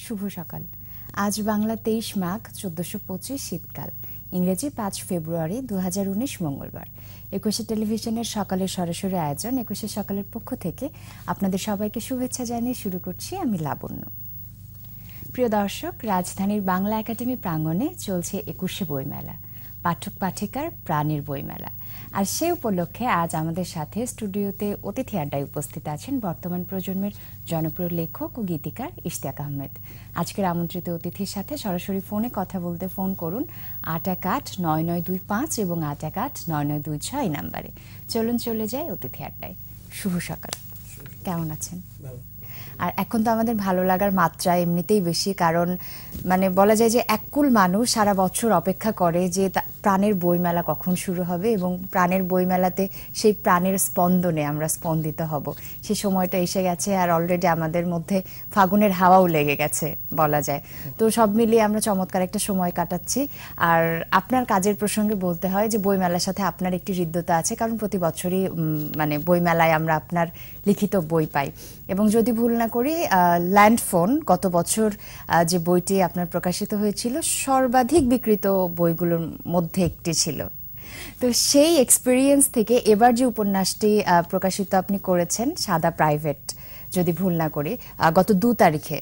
শুভ সকাল। আজ বাংলা 23 মাঘ 1425 শীতকাল, ইংরেজি 5 ফেব্রুয়ারি 2019 মঙ্গলবার। 21 টেলিভিশনের সকালের সরাসরি আয়োজন 21 সকালের পক্ষ থেকে আপনাদের সবাইকে শুভেচ্ছা জানিয়ে শুরু করছি আমি লাবণ্য। প্রিয় দর্শক, রাজধানীর বাংলা একাডেমি প্রাঙ্গণে চলছে 21শে বইমেলা, পাঠক পাঠিকার প্রাণের বইমেলা। আর সে উপলক্ষে আজ আমাদের সাথে স্টুডিওতে অতিথি আড্ডায় উপস্থিত আছেন বর্তমান প্রজন্মের জনপ্রিয় লেখক ও গীতিকার ইশতিয়াক আহমেদ। আজকের আমন্ত্রিত অতিথির সাথে সরাসরি ফোনে কথা বলতে ফোন করুন ৮১৮9925 এবং ৮১৮9926 নাম্বারে। চলুন চলে যাই অতিথি আড্ডায়। শুভ সকাল, কেমন আছেন? আর এখন তো আমাদের ভালো লাগার মাত্রা এমনিতেই বেশি, কারণ মানে বলা যায় যে এককুল মানুষ সারা বছর অপেক্ষা করে যে প্রাণের বইমেলা কখন শুরু হবে এবং প্রাণের বইমেলাতে সেই প্রাণের স্পন্দনে আমরা স্পন্দিত হব। সেই সময়টা এসে গেছে আর অলরেডি আমাদের মধ্যে ফাগুনের হাওয়াও লেগে গেছে বলা যায়। তো সব মিলিয়ে আমরা চমৎকার একটা সময় কাটাচ্ছি। আর আপনার কাজের প্রসঙ্গে বলতে হয় যে বইমেলার সাথে আপনার একটি হৃদ্যতা আছে, কারণ প্রতি বছরই মানে বইমেলায় আমরা আপনার লিখিত বই পাই। এবং যদি ভুল না করি, ল্যান্ডফোন গত বছর যে বইটি আপনার প্রকাশিত হয়েছিল সর্বাধিক বিক্রিত বইগুলোর মধ্যে একটি ছিল। তো সেই এক্সপিরিয়েন্স থেকে এবার যে উপন্যাসটি প্রকাশিত আপনি করেছেন সাদা প্রাইভেট, যদি ভুল না করি, গত 2 তারিখে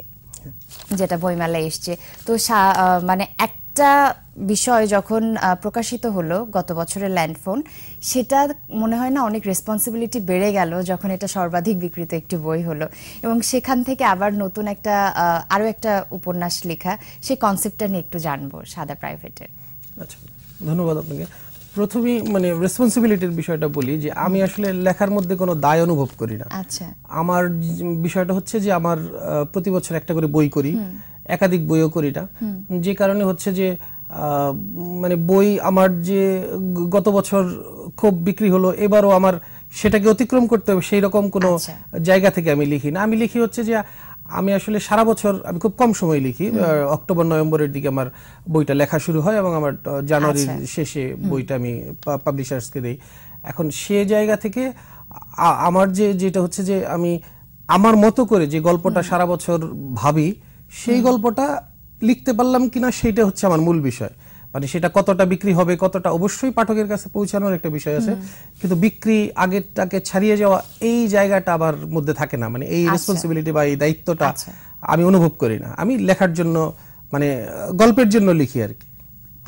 যেটা বইমেলায় এসছে, তো মানে একটা বিষয় যখন প্রকাশিত হলো গত বছরের ল্যান্ডফোন, সেটা মনে হয় না অনেক রেসপন্সিবিলিটি বেড়ে গেল যখন এটা সর্বাধিক বিক্রিত একটি বই হলো, এবং সেখান থেকে আবার নতুন একটা আরো একটা উপন্যাস লেখা, সেই কনসেপ্টটা নিয়ে একটু জানবো সাদা প্রাইভেটের। আচ্ছা, ধন্যবাদ আপনাকে। প্রথমেই মানে রেসপন্সিবিলিটির বিষয়টা বলি যে আমি আসলে লেখার মধ্যে কোনো দায় অনুভব করি না। আচ্ছা, আমার বিষয়টা হচ্ছে যে আমার প্রতি বছর একটা করে বই করি, একাধিক বইও করি না, যে কারণে হচ্ছে যে মানে বই আমার যে গত বছর খুব বিক্রি হলো, এবারও আমার সেটাকে অতিক্রম করতে হবে সেই রকম কোনো জায়গা থেকে আমি লিখি না। আমি লিখি হচ্ছে যে আমি আসলে সারা বছর আমি খুব কম সময় লিখি, অক্টোবর নভেম্বরের দিকে আমার বইটা লেখা শুরু হয় এবং আমার জানুয়ারির শেষে বইটা আমি পাবলিশার্সকে দেই। এখন সে জায়গা থেকে আমার যেটা হচ্ছে যে আমি আমার মতো করে যে গল্পটা সারা বছর ভাবি, সেই গল্পটা লিখতে পারলাম কিনা সেটা হচ্ছে আমার মূল বিষয়। মানে সেটা কতটা বিক্রি হবে, কতটা অবশ্যই পাঠকের কাছে পৌঁছানোর একটা বিষয় আছে, কিন্তু বিক্রি আগেরটাকে ছাড়িয়ে যাওয়া এই জায়গাটা আমার মধ্যে থাকে না। মানে এই রেসপন্সিবিলিটি বা এই দায়িত্বটা আমি অনুভব করি না। আমি লেখার জন্য মানে গল্পের জন্য লিখি আর কি।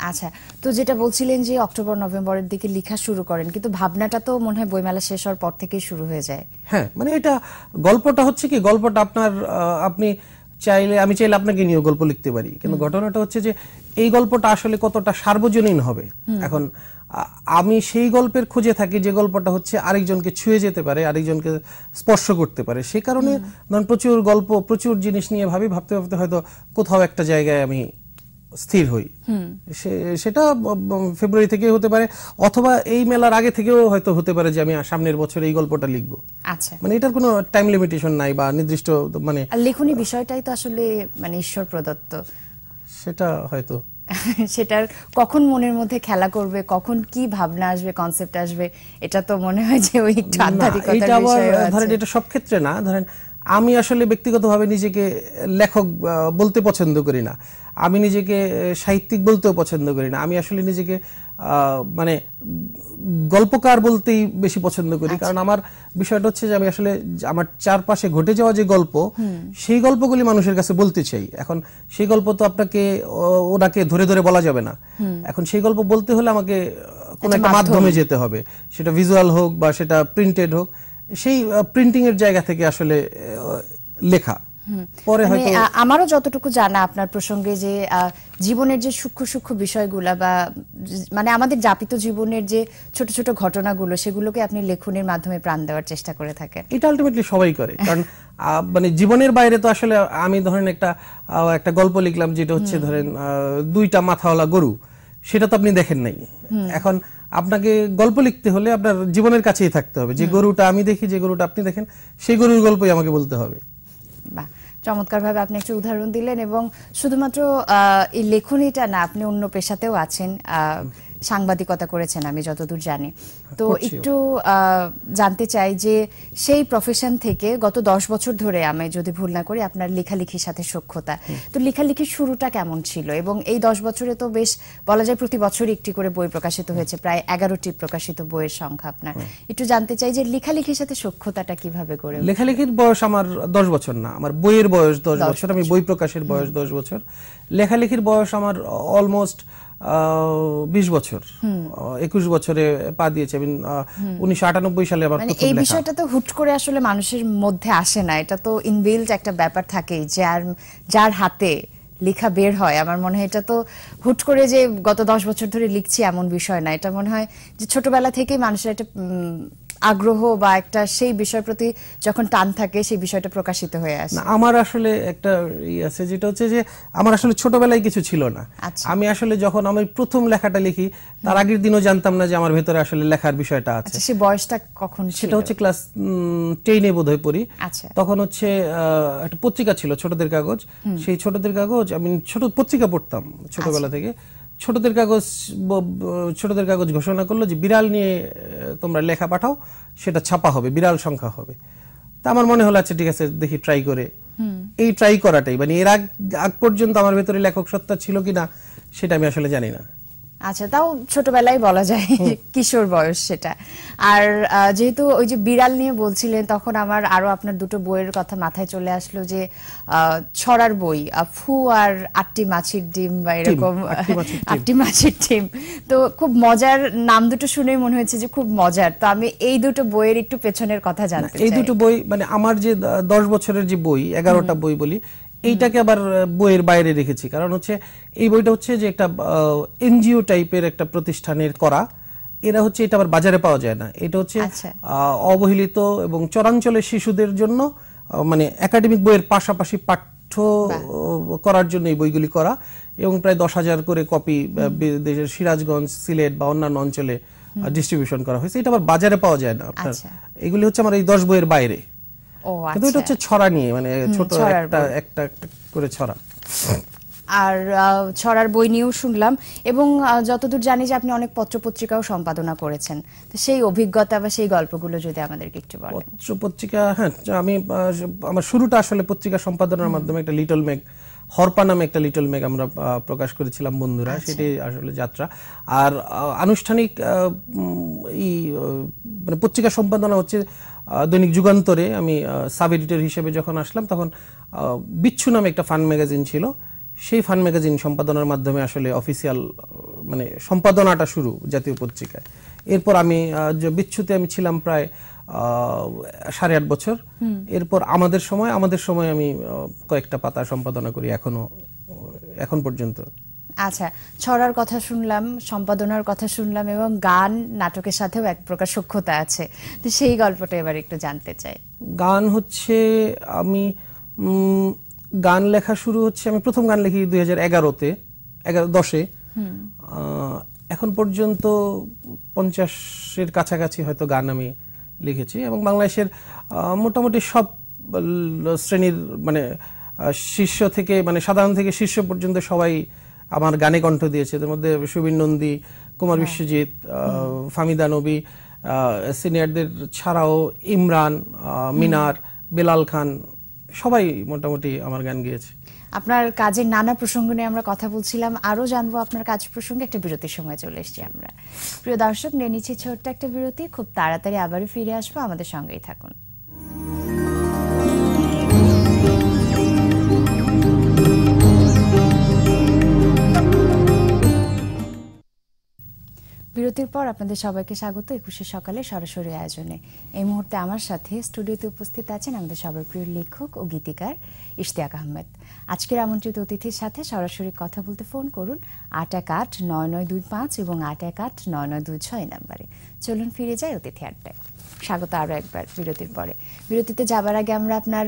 আচ্ছা, তো যেটা বলছিলেন যে অক্টোবর নভেম্বরের দিকে লেখা শুরু করেন, কিন্তু ভাবনাটা তো মনে হয় বইমেলা শেষ হওয়ার পর থেকেই শুরু হয়ে যায়। হ্যাঁ, মানে এটা গল্পটা হচ্ছে কি, গল্পটা আপনার আপনি চাইলে, আমি চাইলে আপনাকে নিয়ে গল্প লিখতে পারি, কিন্তু ঘটনাটা হচ্ছে যে এই গল্পটা আসলে কতটা সার্বজনীন হবে। এখন আমি সেই গল্পের খুঁজে থাকি যে গল্পটা হচ্ছে আরেকজনকে ছুঁয়ে যেতে পারে, আরেকজনকে স্পর্শ করতে পারে। সেই কারণে ধরুন প্রচুর গল্প, প্রচুর জিনিস নিয়ে ভাবতে ভাবতে হয়তো কোথাও একটা জায়গায় আমি স্থির হই। সেটা ফেব্রুয়ারি থেকে হতে পারে, অথবা এই মেলার আগে থেকেও হয়তো হতে পারে যে আমি সামনের বছর এই গল্পটা লিখবো। আচ্ছা, মানে এটার কোনো টাইম লিমিটেশন নাই বা নির্দিষ্ট মানে লেখনী বিষয়টাই তো আসলে মানে ঈশ্বর প্রদত্ত। সেটা হয়তো সেটার কখন মনের মধ্যে খেলা করবে, কখন কি ভাবনা আসবে, কনসেপ্ট আসবে, এটা তো মনে হয় যে ওই একটু আধ্যাত্মিকতার বিষয় আছে। ধরেন এটা সব ক্ষেত্রে না। ধরেন আমি আসলে ব্যক্তিগতভাবে নিজেকে লেখক বলতে পছন্দ করি না, আমি নিজেকে সাহিত্যিক বলতেও পছন্দ করি না। আমি আসলে নিজেকে মানে গল্পকার বলতেই বেশি পছন্দ করি, কারণ আমার বিষয়টা হচ্ছে যে আমি আসলে আমার চারপাশে ঘটে যাওয়া যে গল্প, সেই গল্পগুলি মানুষের কাছে বলতে চাই। এখন সেই গল্প তো আপনাকে ওনাকে ধরে ধরে বলা যাবে না। এখন সেই গল্প বলতে হলে আমাকে কোনো একটা মাধ্যমে যেতে হবে, সেটা ভিজুয়াল হোক বা সেটা প্রিন্টেড হোক। সেই প্রিন্টিং এর জায়গা থেকে আসলে লেখা। পরে হয়তো আমারও যতটুকু জানা আপনার প্রসঙ্গে, যে জীবনের যে সূক্ষ্ম সূক্ষ্ম বিষয়গুলো বা মানে আমাদের যাপিত জীবনের যে ছোট ছোট ঘটনাগুলো, সেগুলোকে আপনি লেখনের মাধ্যমে প্রাণ দেওয়ার চেষ্টা করে থাকেন। এটা আলটিমেটলি সবাই করে, কারণ মানে জীবনের বাইরে তো আসলে আমি ধরেন একটা গল্প লিখলাম যেটা হচ্ছে ধরেন 2টা মাথাওয়ালা গরু, সেটা তো আপনি দেখেন নাই। এখন আপনাকে গল্প লিখতে হলে আপনার জীবনের কাছেই থাকতে হবে। যে গরুটা আমি দেখি, যে গরুটা আপনি দেখেন, সেই গরুর গল্পই আমাকে বলতে হবে। বাহ, চমৎকারভাবে আপনি একটা উদাহরণ দিলেন। এবং শুধুমাত্র এই লেখনীটা না, আপনি অন্য পেশাতেও আছেন, সাংবাদিকতা করেছেন আমি যতদূর জানি। তো একটু জানতে চাই যে সেই প্রফেশন থেকে গত 10 বছর ধরে, আমি যদি ভুল না করি, আপনার লেখালেখির সাথে সখ্যতা। তো লেখালেখির শুরুটা কেমন ছিল? এবং এই 10 বছরে তো বেশ বলা যায় প্রতি বছরই একটি করে বই প্রকাশিত হয়েছে, প্রায় 11টি প্রকাশিত বইয়ের সংখ্যা আপনার। একটু জানতে চাই যে লেখালেখির সাথে সখ্যতাটা কিভাবে গড়ে? লেখালেখির বয়স আমার 10 বছর না, আমার বইয়ের বয়স 10 বছর, আমি বই প্রকাশের বয়স 10 বছর। লেখালেখির বয়স আমার অলমোস্ট 20 বছর, 21 বছরে পা দিয়েছে। আমি 1998 সালে আমার প্রথম লেখা। এই বিষয়টা তো হুট করে আসলে মানুষের মধ্যে আসে না, এটা তো ইনবিল্ট একটা ব্যাপার থাকেই, যে যার হাতে লেখা বের হয়। আমার মনে হয় এটা তো হুট করে যে গত 10 বছর ধরে লিখছি এমন বিষয় না, এটা মনে হয় যে ছোটবেলা থেকেই মানুষের একটা আগ্রহ বা একটা সেই বিষয়ের প্রতি যখন টান থাকে সেই বিষয়টা প্রকাশিত হয়ে আসে। আমার আসলে একটা আছে, যেটা হচ্ছে যে আমার আসলে ছোটবেলায় কিছু ছিল না। আমি আসলে যখন আমি প্রথম লেখাটা লিখি তার আগের দিনও জানতাম না যে আমার ভেতরে আসলে লেখার বিষয়টা আছে। সেই বয়সটা কখন? সেটা হচ্ছে ক্লাস 10-এ বোধহয় পড়ি। তখন হচ্ছে একটা পত্রিকা ছিল, ছোটদের কাগজ। সেই ছোটদের কাগজ, আমি ছোট পত্রিকা পড়তাম ছোটবেলা থেকে। ছোটদের কাগজ ঘোষণা করলো যে বিড়াল নিয়ে তোমরা লেখা পাঠাও, সেটা ছাপা হবে, বিড়াল সংখ্যা হবে। তা আমার মনে হলো আচ্ছা ঠিক আছে, দেখি ট্রাই করে। এই ট্রাই করাটাই, মানে এর আগ পর্যন্ত আমার ভেতরে লেখক সত্তা ছিল কিনা সেটা আমি আসলে জানি না। আচ্ছা, তাও ছোটবেলায় বলা যায়, কিশোর বয়স সেটা। আর যেহেতু ওই যে বিড়াল নিয়ে বলছিলেন, তখন আমার আরো আপনার দুটো বইয়ের কথা মাথায় চলে আসলো, যে ছড়ার বই, ফু আর 8টি মাছির ডিম, বা এরকম 8টি মাছির ডিম। তো খুব মজার নাম দুটো শুনেই মনে হয়েছে যে খুব মজার। তো আমি এই দুটো বইয়ের একটু পেছনের কথা জানতে চাই। এই দুটো বই মানে আমার যে 10 বছরের যে বই, 11টা বই বলি, এইটাকে আবার বইয়ের বাইরে রেখেছি। কারণ হচ্ছে এই বইটা হচ্ছে যে একটা এনজিও টাইপের একটা প্রতিষ্ঠানের করা। এরা হচ্ছে, এটা আবার বাজারে পাওয়া যায় না। এটা হচ্ছে অবহেলিত এবং চরাঞ্চলের শিশুদের জন্য, মানে একাডেমিক বইয়ের পাশাপাশি পাঠ্য করার জন্য এই বইগুলি করা, এবং প্রায় 10,000 করে কপি দেশের সিরাজগঞ্জ, সিলেট বা অন্যান্য অঞ্চলে ডিস্ট্রিবিউশন করা হয়েছে। এটা আবার বাজারে পাওয়া যায় না আপনার। এগুলি হচ্ছে আমার এই 10 বইয়ের বাইরে। কিন্তু এটা হচ্ছে ছড়া নিয়ে, মানে ছোট একটা করে ছড়া। আর ছড়ার বই নিয়েও শুনলাম, এবং যতদূর জানি যে আপনি অনেক পত্রপত্রিকাও সম্পাদনা করেছেন। তো সেই অভিজ্ঞতা বা সেই গল্পগুলো যদি আমাদেরকে একটু বলেন। পত্রপত্রিকা, হ্যাঁ, আমি আমার শুরুটা আসলে পত্রিকা সম্পাদনার মাধ্যমে। একটা লিটল মেঘ, হরপা নামে একটা লিটল মেঘ আমরা প্রকাশ করেছিলাম বন্ধুরা, সেটাই আসলে যাত্রা। আর আনুষ্ঠানিক মানে পত্রিকা সম্পাদনা হচ্ছে দৈনিক যুগান্তরে। আমি সাব এডিটর হিসেবে যখন আসলাম, তখন বিচ্ছু নামে একটা ফান ম্যাগাজিন ছিল। সেই ফান ম্যাগাজিন সম্পাদনার মাধ্যমে আসলে অফিসিয়াল মানে সম্পাদনাটা শুরু জাতীয় পত্রিকায়। এরপর আমি বিচ্ছুতে আমি ছিলাম প্রায় 8.5 বছর। এরপর আমাদের সময় আমি কয়েকটা পাতা সম্পাদনা করি এখন পর্যন্ত। আচ্ছা, ছড়ার কথা শুনলাম, সম্পাদনার কথা শুনলাম, এবং গান নাটকের সাথেও এক প্রকার সখ্যতা আছে। তো সেই গল্পটা এবার একটু জানতে চাই। গান হচ্ছে, আমি গান লেখা শুরু হচ্ছে, আমি প্রথম গান লিখি 2011-তে, 10-এ। এখন পর্যন্ত 50-এর কাছাকাছি হয়তো গান আমি লিখেছি, এবং বাংলাদেশের মোটামুটি সব শ্রেণীর, মানে শীর্ষ থেকে, মানে সাধারণ থেকে শীর্ষ পর্যন্ত সবাই আমার গানে কণ্ঠ দিয়েছে। এর মধ্যে সুবীর নন্দী, কুমার বিশ্বজিৎ, ফাহমিদা নবী, সিনিয়রদের ছাড়াও ইমরান, মিনার, বেলাল খান, সবাই মোটামুটি আমার গান গেয়েছে। আপনার কাজের নানা প্রসঙ্গ নিয়ে আমরা কথা বলছিলাম, আরো জানবো আপনার কাজ প্রসঙ্গে। একটা বিরতির সময় চলে এসেছি আমরা। প্রিয় দর্শক, নিয়ে নিচ্ছি ছোট্ট একটা বিরতি, খুব তাড়াতাড়ি আবারও ফিরে আসবো, আমাদের সঙ্গেই থাকুন। বিরতির পর আপনাদের সবাইকে স্বাগত 21 সকালে সরাসরি আয়োজনে। এই মুহূর্তে আমার সাথে স্টুডিওতে উপস্থিত আছেন আমাদের সবার প্রিয় লেখক ও গীতিকার ইশতিয়াক আহমেদ। আজকের আমন্ত্রিত অতিথির সাথে সরাসরি কথা বলতে ফোন করুন 818-9925 এবং 818-9926 নাম্বারে। চলুন ফিরে যাই অতিথি আড্ডায়। স্বাগত আরো একবার বিরতির পরে। বিরতিতে যাবার আগে আমরা আপনার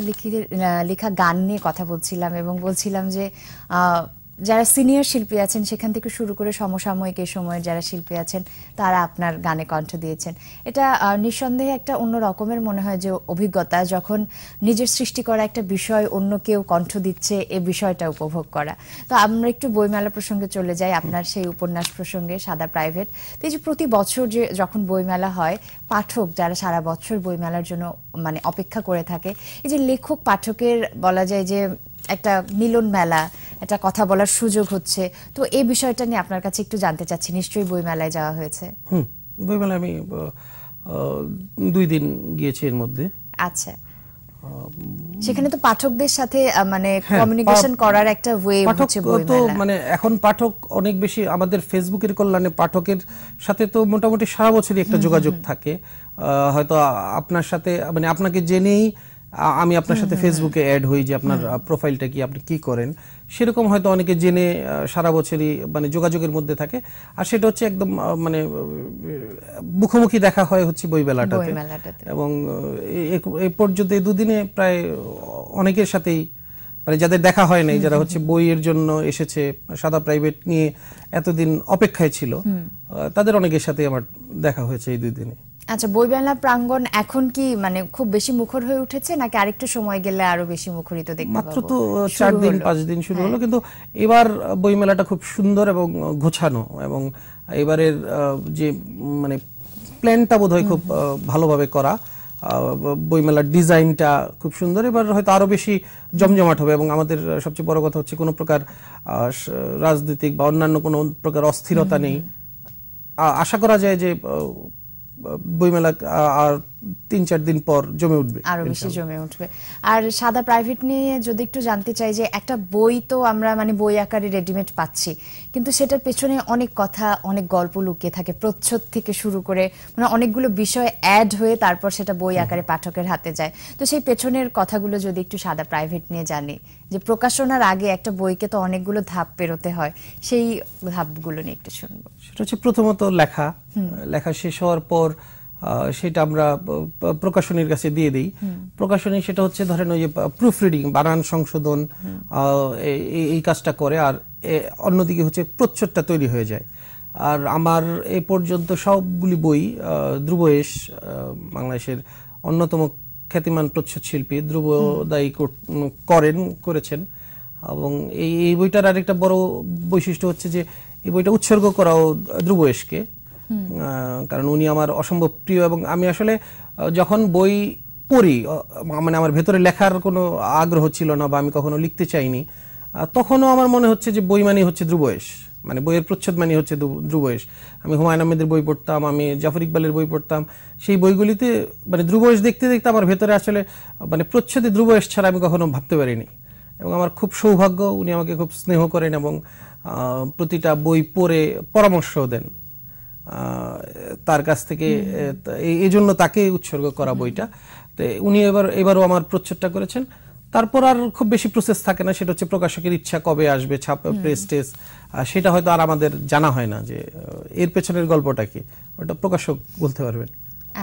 লেখা গান নিয়ে কথা বলছিলাম, এবং বলছিলাম যে যারা সিনিয়র শিল্পী আছেন সেখান থেকে শুরু করে সমসাময়িক এই সময়ের যারা শিল্পী আছেন তারা আপনার গানে কণ্ঠ দিয়েছেন। এটা নিঃসন্দেহে একটা অন্য রকমের মনে হয় যে অভিজ্ঞতা, যখন নিজের সৃষ্টি করা একটা বিষয় অন্য কেউ কণ্ঠ দিচ্ছে, এই বিষয়টা উপভোগ করা। তো আমরা একটু বইমেলা প্রসঙ্গে চলে যাই, আপনার সেই উপন্যাস প্রসঙ্গে সাদা প্রাইভেট। তো এই যে প্রতি বছর যে যখন বইমেলা হয়, পাঠক যারা সারা বছর বইমেলার জন্য মানে অপেক্ষা করে থাকে, এই যে লেখক পাঠকের বলা যায় যে একটা মিলন মেলা, একটা কথা বলার সুযোগ হচ্ছে, তো এই বিষয়টা নিয়ে আপনার কাছে একটু জানতে চাচ্ছি। নিশ্চয়ই বইমেলায় যাওয়া হয়েছে? বইমেলায় আমি 2 দিন গিয়েছি এর মধ্যে। আচ্ছা, সেখানে তো পাঠকদের সাথে মানে কমিউনিকেশন করার একটা ওয়ে হচ্ছে বইমেলা। মানে এখন পাঠক অনেক বেশি, আমাদের ফেসবুকের কল্যাণে পাঠকের সাথে তো মোটামুটি সারা বছরই একটা যোগাযোগ থাকে। হয়তো আপনার সাথে মানে আপনাকে জেনেই আমি আপনার সাথে ফেসবুকে অ্যাড হই যে আপনার প্রোফাইলটা কি, আপনি কি করেন, সেরকম হয়তো অনেকে জেনে সারা বছরই মানে যোগাযোগের মধ্যে থাকে। আর সেটা হচ্ছে একদম মানে মুখোমুখি দেখা হয় হচ্ছে বইমেলাটাতে। এবং এই পর্যন্ত এই 2 দিনে প্রায় অনেকের সাথেই মানে যাদের দেখা হয় নাই, যারা হচ্ছে বইয়ের জন্য এসেছে, সাদা প্রাইভেট নিয়ে এতদিন অপেক্ষায় ছিল, তাদের অনেকের সাথে আমার দেখা হয়েছে এই 2 দিনে। আচ্ছা, বইমেলা প্রাঙ্গণ এখন কি মানে খুব বেশি মুখর হয়ে উঠেছে, নাকি আরেকটু সময় গেলে আরো বেশি মুখরিত দেখতে পাবো? মাত্র তো 4 দিন 5 দিন শুরু হলো, কিন্তু এবার বইমেলাটা খুব সুন্দর এবং গোছানো, এবং এবারের যে মানে প্ল্যানটা বোধহয় খুব ভালোভাবে করা। বইমেলার ডিজাইনটা খুব সুন্দর, এবার হয়তো আরো বেশি জমজমাট হবে। এবং আমাদের সবচেয়ে বড় কথা হচ্ছে কোনো প্রকার রাজনৈতিক বা অন্যান্য কোনো প্রকার অস্থিরতা নেই। আশা করা যায় যে বইমেলা আর 3-4 দিন পর জমে উঠবে, আরো বেশি জমে উঠবে। আর সাদা প্রাইভেট নিয়ে যদি একটু জানতে চাই, যে একটা বই তো আমরা মানে বই আকারে রেডিমেড পাচ্ছি, কিন্তু সেটার পেছনে অনেক কথা, অনেক গল্প লুকিয়ে থাকে, প্রচ্ছদ থেকে শুরু করে মানে অনেকগুলো বিষয় অ্যাড হয়ে তারপর সেটা বই আকারে পাঠকের হাতে যায়। তো সেই পেছনের কথাগুলো যদি একটু সাদা প্রাইভেট নিয়ে জানি, যে প্রকাশনার আগে একটা বইকে তো অনেকগুলো ধাপ পেরোতে হয়, সেই ধাপগুলো নিয়ে একটু শুনবো। সেটা হচ্ছে প্রথমত লেখা শেষ হওয়ার পর সেটা আমরা প্রকাশনীর কাছে দিয়ে দিই। প্রকাশনী সেটা হচ্ছে ধরেন ওই যে প্রুফ রিডিং, বানান সংশোধন, এই কাজটা করে। আর অন্যদিকে হচ্ছে প্রচ্ছদটা তৈরি হয়ে যায়। আর আমার এই পর্যন্ত সবগুলি বই ধ্রুবয়েশ, বাংলাদেশের অন্যতম খ্যাতিমান প্রচ্ছদ শিল্পী ধ্রুবদাই করেছেন। এবং এই বইটার আরেকটা বড় বৈশিষ্ট্য হচ্ছে যে এই বইটা উৎসর্গ করাও ধ্রুবয়েশকে, কারণ উনি আমার অসম্ভব প্রিয়। এবং আমি আসলে যখন বই পড়ি, মানে আমার ভেতরে লেখার কোনো আগ্রহ ছিল না বা আমি কখনো লিখতে চাইনি, তখনও আমার মনে হচ্ছে যে বই মানে হচ্ছে ধ্রুবয়েশ, মানে বইয়ের প্রচ্ছদ মানে হচ্ছে ধ্রুবয়েশ। আমি হুমায়ুন আহমেদের বই পড়তাম, আমি জাফর ইকবালের বই পড়তাম, সেই বইগুলিতে মানে ধ্রুবয়েশ দেখতে দেখতে আমার ভেতরে আসলে মানে প্রচ্ছদে ধ্রুবয়েশ ছাড়া আমি কখনো ভাবতে পারিনি। এবং আমার খুব সৌভাগ্য, উনি আমাকে খুব স্নেহ করেন এবং প্রতিটা বই পড়ে পরামর্শ দেন তার কাছ থেকে। এই জন্য তাকে উৎসর্গ করা বইটা। তো উনি এবারও আমার প্রচ্ছদটা করেছেন। তারপর আর খুব বেশি প্রসেস থাকে না, সেটা হচ্ছে প্রকাশকের ইচ্ছা কবে আসবে, প্রেস টেস্ট, সেটা হয়তো আর আমাদের জানা হয় না যে এর পেছনের গল্পটা কি, ওটা প্রকাশক বলতে পারবেন।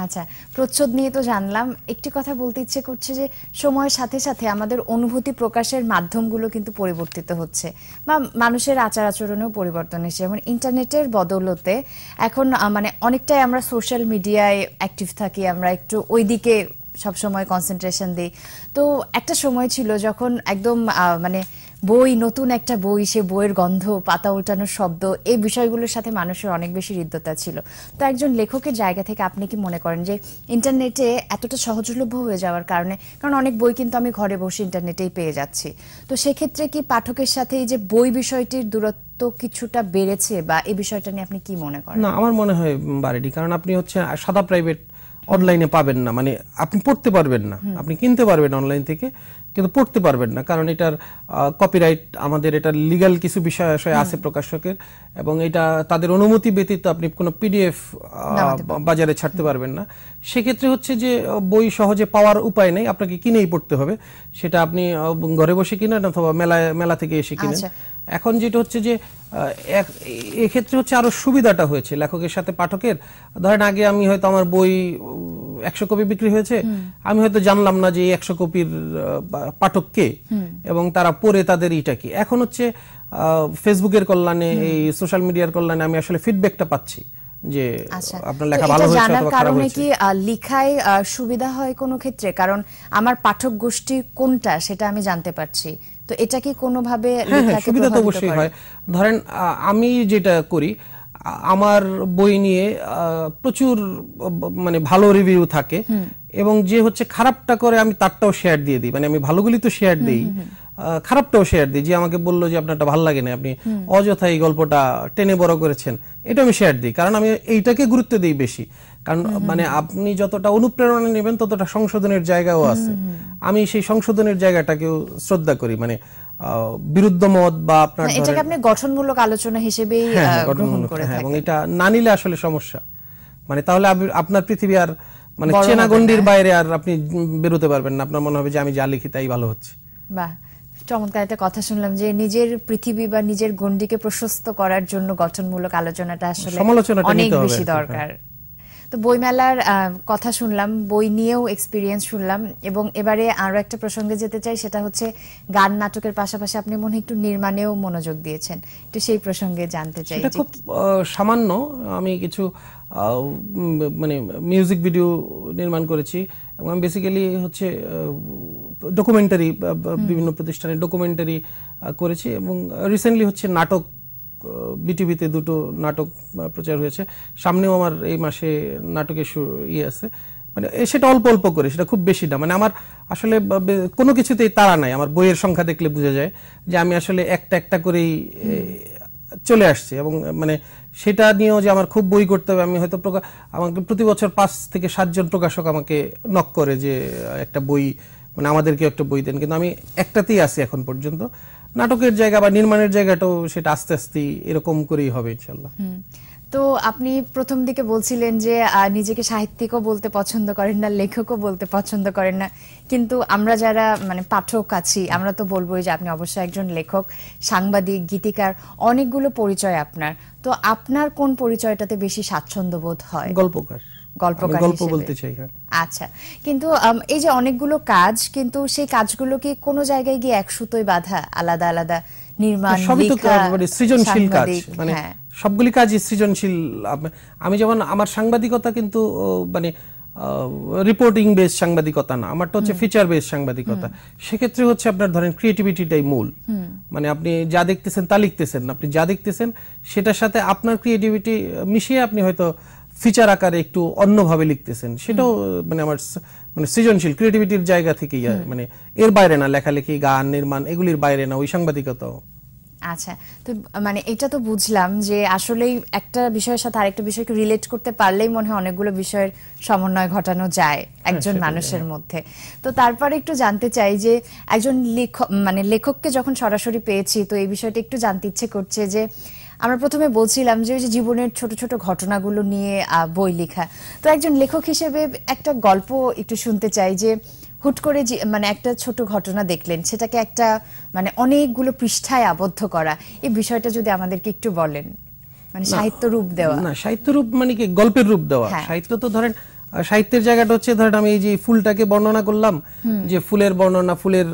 আচ্ছা, প্রচ্ছদ নিয়ে তো জানলাম, একটি কথা বলতে ইচ্ছে করছে যে সময়ের সাথে সাথে আমাদের অনুভূতি প্রকাশের মাধ্যমগুলো কিন্তু পরিবর্তিত হচ্ছে, বা মানুষের আচার আচরণেও পরিবর্তন এসেছে। যেমন ইন্টারনেটের বদৌলতে এখন মানে অনেকটাই আমরা সোশ্যাল মিডিয়ায় অ্যাক্টিভ থাকি, আমরা একটু ওইদিকে সবসময় কনসেন্ট্রেশন দিই। তো একটা সময় ছিল যখন একদম মানে বই, নতুন একটা বই, সে বইয়ের গন্ধ, পাতা উল্টানোর শব্দ, এই বিষয়গুলোর সাথে মানুষের অনেক বেশি হৃদ্যতা ছিল। তো একজন লেখকের জায়গা থেকে আপনি কি মনে করেন যে ইন্টারনেটে এতটা সহজলভ্য হয়ে যাওয়ার কারণে, কারণ অনেক বই কিন্তু আমি ঘরে বসে ইন্টারনেটেই পেয়ে যাচ্ছি, তো সেক্ষেত্রে কি পাঠকের সাথে এই যে বই বিষয়টির দূরত্ব কিছুটা বেড়েছে, বা এই বিষয়টা নিয়ে আপনি কি মনে করেন? না, আমার মনে হয় বাড়েনি। কারণ আপনি হচ্ছে সাদা প্রাইভেট অনলাইনে পাবেন না, মানে আপনি পড়তে পারবেন না, আপনি কিনতে পারবেন অনলাইন থেকে, কিন্তু পড়তে পারবেন না। কারণ এটার কপিরাইট, আমাদের এটার লিগ্যাল কিছু বিষয় আছে প্রকাশকের, এবং এটা তাদের অনুমতি ব্যতীত আপনি কোনো পিডিএফ বাজারে ছাড়তে পারবেন না। সেক্ষেত্রে হচ্ছে যে বই সহজে পাওয়ার উপায় নেই, আপনাকে কিনেই পড়তে হবে। সেটা আপনি ঘরে বসে কিনেন অথবা মেলা থেকে এসে কিনেন। এখন যেটা হচ্ছে যে এক্ষেত্রে হচ্ছে আরো সুবিধাটা হয়েছে লেখকের সাথে পাঠকের। ধরেন আগে আমি হয়তো আমার বই 100 কপি বিক্রি হয়েছে, আমি হয়তো জানলাম না যে এই 100 কপির পাঠক কে এবং তারা পড়ে তাদের ইটা কি। এখন হচ্ছে ফেসবুকের কল্যাণে, এই সোশ্যাল মিডিয়ার কল্যাণে আমি আসলে ফিডব্যাকটা পাচ্ছি যে আপনার লেখা ভালো হয়েছে অথবা খারাপ হয়েছে। কি লেখায় সুবিধা হয় কোনো ক্ষেত্রে? কারণ আমার পাঠক গোষ্ঠী কোনটা সেটা আমি জানতে পারছি, তো এটা কি কোনোভাবে লেখাকে সুবিধা তো অবশ্যই হয়। ধরেন আমি যেটা করি, আমার বই নিয়ে প্রচুর মানে ভালো রিভিউ থাকে এবং যে হচ্ছে খারাপটা করে আমি তারটাও শেয়ার দিয়ে দিই, মানে আমি ভালোগুলি তো শেয়ার দিই, খারাপটাও শেয়ার দিই। যে আমাকে বললো যে আপনারটা ভালো লাগে না, আপনি অযথা এই গল্পটা টেনে বড় করেছেন, এটা আমি শেয়ার দিই, কারণ আমি এইটাকে গুরুত্ব দিই বেশি। কারণ মানে আপনি যতটা অনুপ্রেরণা নেবেন ততটা সংশোধনের জায়গাও আছে, আমি সেই সংশোধনের জায়গাটাকেও শ্রদ্ধা করি। মানে বিরুদ্ধ মত বা আপনার এটাকে আপনি গঠনমূলক আলোচনা হিসেবেই গ্রহণ করে থাকেন, এবং এটা না নিলে আসলে সমস্যা। মানে তাহলে আপনার পৃথিবী আর মানে চেনা গণ্ডির বাইরে আর আপনি বেরোতে পারবেন না, আপনার মনে হবে যে আমি যা লিখি তাই ভালো হচ্ছে। বাহ, চমৎকার একটা কথা শুনলাম যে নিজের পৃথিবী বা নিজের গণ্ডিকে প্রশস্ত করার জন্য গঠনমূলক আলোচনাটা আসলে অনেক বেশি দরকার। তো বইমেলার কথা শুনলাম, বই নিয়েও এক্সপিরিয়েন্স শুনলাম, এবং এবারে আরো একটা প্রসঙ্গে যেতে চাই, সেটা হচ্ছে গান নাটকের পাশাপাশি আপনি মনে হয় একটু নির্মাণেও মনোযোগ দিয়েছেন, একটু সেই প্রসঙ্গে জানতে চাই। এটা খুব সামান্য, আমি কিছু মানে মিউজিক ভিডিও নির্মাণ করেছি এবং আমি বেসিক্যালি হচ্ছে ডকুমেন্টারি, বিভিন্ন প্রতিষ্ঠানে ডকুমেন্টারি করেছি এবং রিসেন্টলি হচ্ছে নাটক, বিটিভিতে 2টো নাটক প্রচার হয়েছে, সামনেও আমার এই মাসে নাটকের আছে, মানে সেটা অল্প অল্প করে, সেটা খুব বেশি না। মানে আমার আসলে কোনো কিছুতেই তাড়া নাই, আমার বইয়ের সংখ্যা দেখলে বোঝা যায় যে আমি আসলে একটা একটা করেই চলে আসছি। এবং মানে সেটা নিয়েও যে আমার খুব বই করতে হবে, আমি হয়তো আমাকে প্রতি বছর 5 থেকে 7 জন প্রকাশক আমাকে নক করে যে একটা বই, মানে আমাদেরকে একটা বই দেন, কিন্তু আমি একটাতেই আছি এখন পর্যন্ত। নাটকের জায়গা বা নির্মাণের জায়গাটাও সেটা আস্তে আস্তে এরকম করেই হবে ইনশাল্লাহ। তো আপনি প্রথম দিকে বলছিলেন যে নিজেকে সাহিত্যিকও বলতে পছন্দ করেন না, লেখকও বলতে পছন্দ করেন না, কিন্তু আমরা যারা মানে পাঠক আছি আমরা তো বলবোই যে আপনি অবশ্যই একজন লেখক, সাংবাদিক, গীতিকার, অনেকগুলো পরিচয় আপনার। তো আপনার কোন পরিচয়টাতে বেশি স্বাচ্ছন্দ্য বোধ হয়? গল্পকার, গল্প বলতে চাই। আচ্ছা, কিন্তু এই যে অনেকগুলো কাজ, কিন্তু সেই কাজগুলো কি কোনো জায়গায় গিয়ে এক সুতোয় বাঁধা, আলাদা আলাদা নির্মাণ, লেখা, সৃজনশীল কাজ, মানে সবগুলি কাজই সৃজনশীল। আমি যেমন আমার সাংবাদিকতা কিন্তু মানে রিপোর্টিং বেস সাংবাদিকতা না, আমারটা হচ্ছে ফিচার বেস সাংবাদিকতা। সেক্ষেত্রে হচ্ছে আপনার ধরেন ক্রিয়েটিভিটিটাই মূল, মানে আপনি যা দেখতেছেন তা লিখতেছেন, আপনি যা দেখতেছেন সেটার সাথে আপনার ক্রিয়েটিভিটি মিশিয়ে আপনি হয়তো ফিচার আকারে একটু অন্যভাবে লিখতেছেন, সেটাও মানে আমার মানে সৃজনশীল ক্রিয়েটিভিটির জায়গা থেকেই, মানে এর বাইরে না, লেখালেখি, গান, নির্মাণ এগুলির বাইরে না, ওই সাংবাদিকতাও। আচ্ছা, তো মানে এটা তো বুঝলাম যে আসলেই একটা বিষয়ের সাথে আরেকটা বিষয়কে রিলেট করতে পারলেই মনে হয় অনেকগুলো বিষয়ের সমন্বয় ঘটানো যায় একজন মানুষের মধ্যে। তো তারপরে একটু জানতে চাই যে একজন লেখক, মানে লেখককে যখন সরাসরি পেয়েছি, তো এই বিষয়টা একটু জানতে ইচ্ছে করছে যে আমরা প্রথমে বলছিলাম যে জীবনের ছোট ছোট ঘটনাগুলো নিয়ে বই লেখা, তো একজন লেখক হিসেবে একটা গল্প একটু শুনতে চাই যে হুট করে মানে একটা ছোট ঘটনা দেখলেন, সেটাকে একটা মানে অনেকগুলো পৃষ্ঠায় আবদ্ধ করা, এই বিষয়টা যদি আমাদেরকে একটু বলেন। মানে সাহিত্য রূপ দেওয়া না, সাহিত্য রূপ মানে কি গল্পের রূপ দেওয়া। সাহিত্য তো ধরেন, সাহিত্যের জায়গাটা হচ্ছে ধরেন আমি এই যে ফুলটাকে বর্ণনা করলাম, যে ফুলের বর্ণনা, ফুলের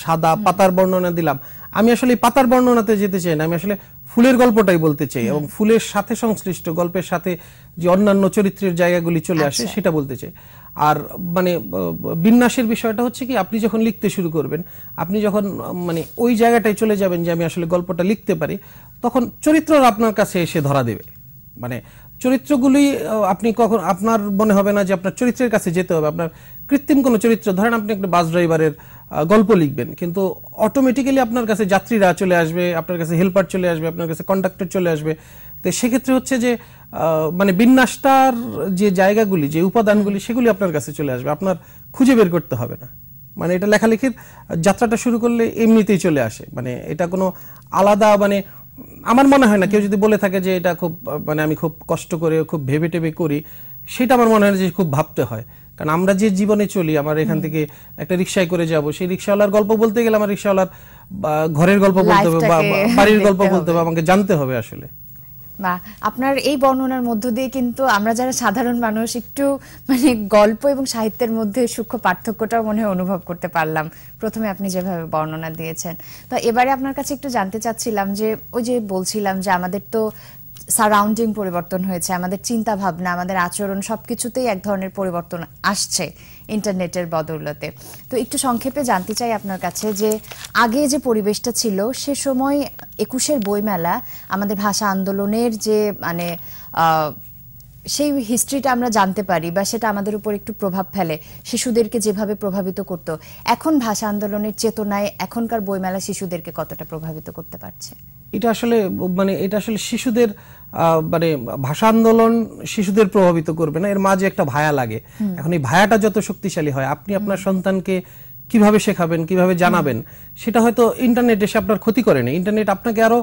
সাদা পাতার বর্ণনা দিলাম, আমি আসলে পাতার বর্ণনাতে যেতে চাই না, আমি আসলে ফুলের গল্পটাই বলতে চাই এবং ফুলের সাথে সংশ্লিষ্ট গল্পের সাথে যে অন্যান্য চরিত্রের জায়গাগুলি চলে আসে সেটা বলতে চাই। আর মানে বিন্যাসের বিষয়টা হচ্ছে কি, আপনি যখন লিখতে শুরু করবেন, আপনি যখন মানে ওই জায়গাটায় চলে যাবেন যে আমি আসলে গল্পটা লিখতে পারি, তখন চরিত্র আপনার কাছে এসে ধরা দেবে। মানে চরিত্রগুলি আপনি কখন আপনার মনে হবে না যে আপনার চরিত্রের কাছে যেতে হবে, আপনার কৃত্রিম কোনো চরিত্র, ধরেন আপনি একটা বাস ড্রাইভারের গল্প লিখবেন, কিন্তু অটোমেটিক্যালি আপনার কাছে যাত্রীরা চলে আসবে, আপনার কাছে হেল্পার চলে আসবে, আপনার কাছে কন্ডাক্টর চলে আসবে। তো সেক্ষেত্রে হচ্ছে যে মানে বিন্যাসটার যে জায়গাগুলি, যে উপাদানগুলি, সেগুলি আপনার কাছে চলে আসবে, আপনার খুঁজে বের করতে হবে না। মানে এটা লেখালেখির যাত্রাটা শুরু করলে এমনিতেই চলে আসে, মানে এটা কোনো আলাদা, মানে আমার মনে হয় না কেউ যদি বলে থাকে যে এটা খুব মানে আমি খুব কষ্ট করে খুব ভেবে টেবে করি, সেটা আমার মনে হয় যে খুব ভাবতে হয়। কারণ আমরা যে জীবনে চলি, আমার এখান থেকে একটা রিক্সায় করে যাব, সেই রিক্সাওয়ালার গল্প বলতে গেলে আমার রিক্সাওয়ালার ঘরের গল্প বলতে হবে বা বাড়ির গল্প বলতে হবে, আমাকে জানতে হবে আসলে। বা আপনার এই বর্ণনার মধ্য দিয়ে কিন্তু আমরা যারা সাধারণ মানুষ একটু মানে গল্প এবং সাহিত্যের মধ্যে সূক্ষ্ম পার্থক্যটাও মনে হয় অনুভব করতে পারলাম প্রথমে আপনি যেভাবে বর্ণনা দিয়েছেন। তো এবারে আপনার কাছে একটু জানতে চাচ্ছিলাম যে ওই যে বলছিলাম যে আমাদের তো সারাউন্ডিং পরিবর্তন হয়েছে, আমাদের চিন্তা ভাবনা, আমাদের আচরণ সবকিছুতেই এক ধরনের পরিবর্তন আসছে ইন্টারনেটের বদৌলতে। তো একটু সংক্ষেপে জানতে চাই আপনার কাছে যে আগে যে পরিবেশটা ছিল সে সময় ২১শে বইমেলা আমাদের ভাষা আন্দোলনের যে মানে সেই হিস্ট্রিটা আমরা জানতে পারি বা সেটা আমাদের উপর একটু প্রভাব ফেলে, শিশুদেরকে যেভাবে প্রভাবিত করত, এখন ভাষা আন্দোলনের চেতনায় এখনকার বইমেলা শিশুদেরকে কতটা প্রভাবিত করতে পারছে? এটা আসলে শিশুদের মানে ভাষা আন্দোলন শিশুদের প্রভাবিত করবে না, এর মাঝে একটা ভায়া লাগে। এখন এই ভায়াটা যত শক্তিশালী হয়, আপনি আপনার সন্তানকে কিভাবে শেখাবেন, কিভাবে জানাবেন, সেটা হয়তো ইন্টারনেট এসে আপনার ক্ষতি করে না। ইন্টারনেট আপনাকে আরো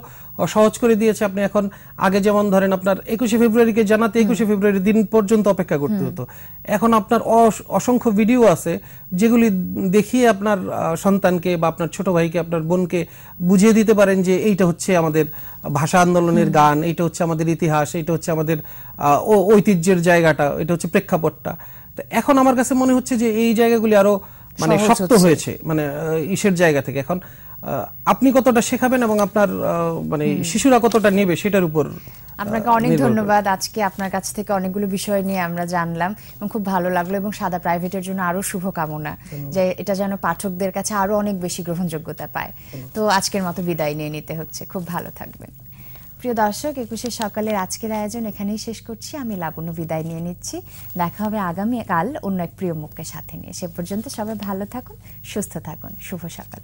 সহজ করে দিয়েছে। আপনি এখন আগে যেমন ধরেন আপনার ২১শে ফেব্রুয়ারিকে জানাতে ২১শে ফেব্রুয়ারি দিন পর্যন্ত অপেক্ষা করতে হতো। এখন আপনার অসংখ্য ভিডিও আছে যেগুলি দেখিয়ে আপনার সন্তানকে বা আপনার ছোট ভাইকে, আপনার বোনকে বুঝিয়ে দিতে পারেন যে এইটা হচ্ছে আমাদের ভাষা আন্দোলনের গান, এইটা হচ্ছে আমাদের ইতিহাস, এইটা হচ্ছে আমাদের ঐতিহ্যের জায়গাটা, এটা হচ্ছে প্রেক্ষাপটটা। তো এখন আমার কাছে মনে হচ্ছে যে এই জায়গাগুলি আরো মানে শক্ত হয়েছে, মানে ইসের জায়গা থেকে। এখন আপনি কতটা শেখাবেন এবং আপনার মানে শিশুরা কতটা নেবে সেটার উপর। আপনাকে অনেক ধন্যবাদ। আজকে আপনার কাছ থেকে অনেকগুলো বিষয় নিয়ে আমরা জানলাম এবং খুব ভালো লাগলো, এবং সাদা প্রাইভেটের জন্য আরো শুভকামনা যে এটা যেন পাঠকদের কাছে আরো অনেক বেশি গ্রহণযোগ্যতা পায়। তো আজকের মতো বিদায় নিয়ে নিতে হচ্ছে, খুব ভালো থাকবেন। প্রিয় দর্শক, ২১শে সকালের আজকের আয়োজন এখানেই শেষ করছি। আমি লাবণ্য বিদায় নিয়ে নিচ্ছি। দেখা হবে আগামীকাল অন্য এক প্রিয় মুখকে সাথে নিয়ে। সে পর্যন্ত সবাই ভালো থাকুন, সুস্থ থাকুন। শুভ সকাল।